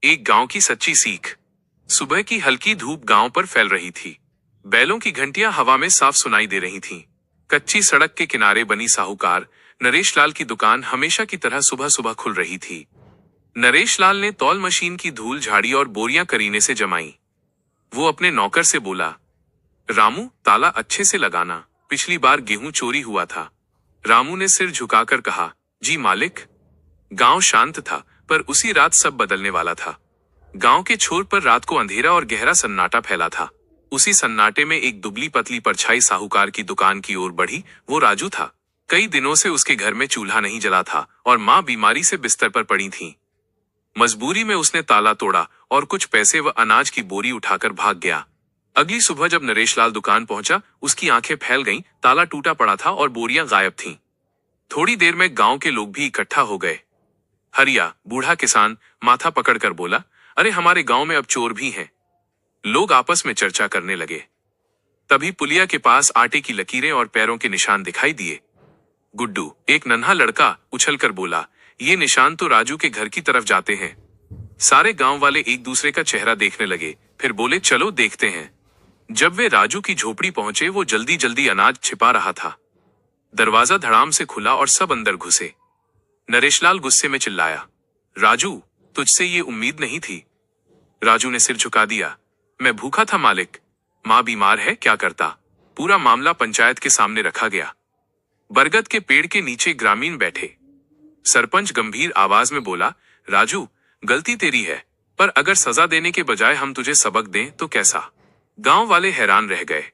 एक गांव की सच्ची सीख। सुबह की हल्की धूप गांव पर फैल रही थी। बैलों की घंटियां हवा में साफ सुनाई दे रही थीं। कच्ची सड़क के किनारे बनी साहूकार नरेश लाल की दुकान हमेशा की तरह सुबह सुबह खुल रही थी। नरेश लाल ने तौल मशीन की धूल झाड़ी और बोरियां करीने से जमाई। वो अपने नौकर से बोला, रामू, ताला अच्छे से लगाना, पिछली बार गेहूं चोरी हुआ था। रामू ने सिर झुकाकर कहा, जी मालिक। गांव शांत था, पर उसी रात सब बदलने वाला था। गांव के छोर पर रात को अंधेरा और गहरा सन्नाटा फैला था। उसी सन्नाटे में एक दुबली पतली परछाई साहूकार की दुकान की ओर बढ़ी। वो राजू था। कई दिनों से उसके घर में चूल्हा नहीं जला था और माँ बीमारी से बिस्तर पर पड़ी थी। मजबूरी में उसने ताला तोड़ा और कुछ पैसे व अनाज की बोरी उठाकर भाग गया। अगली सुबह जब नरेश लाल दुकान पहुंचा, उसकी आंखें फैल गईं। ताला टूटा पड़ा था और बोरियां गायब थीं। थोड़ी देर में गांव के लोग भी इकट्ठा हो गए। हरिया, बूढ़ा किसान, माथा पकड़कर बोला, अरे हमारे गांव में अब चोर भी हैं। लोग आपस में चर्चा करने लगे। तभी पुलिया के पास आटे की लकीरें और पैरों के निशान दिखाई दिए। गुड्डू, एक नन्हा लड़का, उछलकर बोला, ये निशान तो राजू के घर की तरफ जाते हैं। सारे गांव वाले एक दूसरे का चेहरा देखने लगे, फिर बोले, चलो देखते हैं। जब वे राजू की झोपड़ी पहुंचे, वो जल्दी जल्दी अनाज छिपा रहा था। दरवाजा धड़ाम से खुला और सब अंदर घुसे। नरेशलाल गुस्से में चिल्लाया, राजू, तुझसे ये उम्मीद नहीं थी। राजू ने सिर झुका दिया, मैं भूखा था मालिक। माँ बीमार है, क्या करता। पूरा मामला पंचायत के सामने रखा गया। बरगद के पेड़ के नीचे ग्रामीण बैठे। सरपंच गंभीर आवाज में बोला, राजू, गलती तेरी है, पर अगर सजा देने के बजाय हम तुझे सबक दें तो कैसा। गांव वाले हैरान रह गए।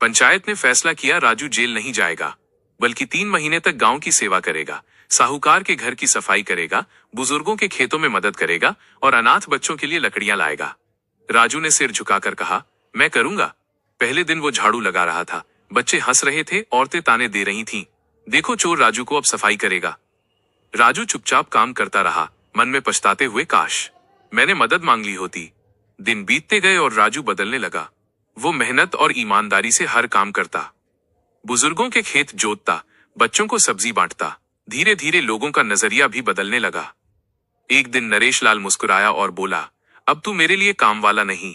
पंचायत ने फैसला किया, राजू जेल नहीं जाएगा, बल्कि 3 महीने तक गांव की सेवा करेगा, साहूकार के घर की सफाई करेगा, बुजुर्गों के खेतों में मदद करेगा और अनाथ बच्चों के लिए लकड़ियां लाएगा। राजू ने सिर झुकाकर कहा, मैं करूंगा। पहले दिन वो झाड़ू लगा रहा था। बच्चे हंस रहे थे, औरतें ताने दे रही थीं। देखो चोर राजू को अब सफाई करेगा। राजू चुपचाप काम करता रहा, मन में पछताते हुए, काश मैंने मदद मांग ली होती। दिन बीतते गए और राजू बदलने लगा। वो मेहनत और ईमानदारी से हर काम करता। बुजुर्गों के खेत जोतता, बच्चों को सब्जी बांटता। धीरे धीरे लोगों का नजरिया भी बदलने लगा। एक दिन नरेश लाल मुस्कुराया और बोला, अब तू मेरे लिए काम वाला नहीं,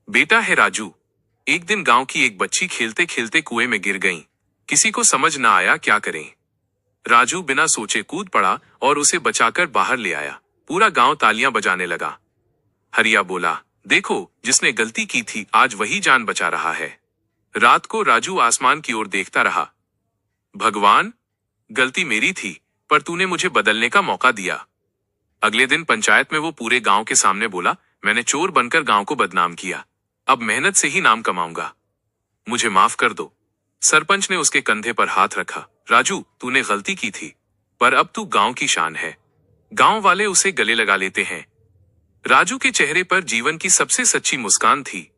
बेटा है राजू। एक दिन गांव की एक बच्ची खेलते खेलते कुएं में गिर गई। किसी को समझ ना आया क्या करें। राजू बिना सोचे कूद पड़ा और उसे बचाकर बाहर ले आया। पूरा गांव तालियां बजाने लगा। हरिया बोला, देखो, जिसने गलती की थी आज वही जान बचा रहा है। रात को राजू आसमान की ओर देखता रहा। भगवान, गलती मेरी थी, पर तूने मुझे बदलने का मौका दिया। अगले दिन पंचायत में वो पूरे गांव के सामने बोला, मैंने चोर बनकर गांव को बदनाम किया, अब मेहनत से ही नाम कमाऊंगा, मुझे माफ कर दो। सरपंच ने उसके कंधे पर हाथ रखा, राजू, तूने गलती की थी, पर अब तू गांव की शान है। गांव वाले उसे गले लगा लेते हैं। राजू के चेहरे पर जीवन की सबसे सच्ची मुस्कान थी।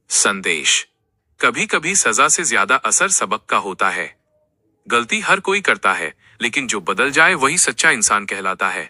संदेश, कभी कभी सजा से ज्यादा असर सबक का होता है। गलती हर कोई करता है, लेकिन जो बदल जाए वही सच्चा इंसान कहलाता है।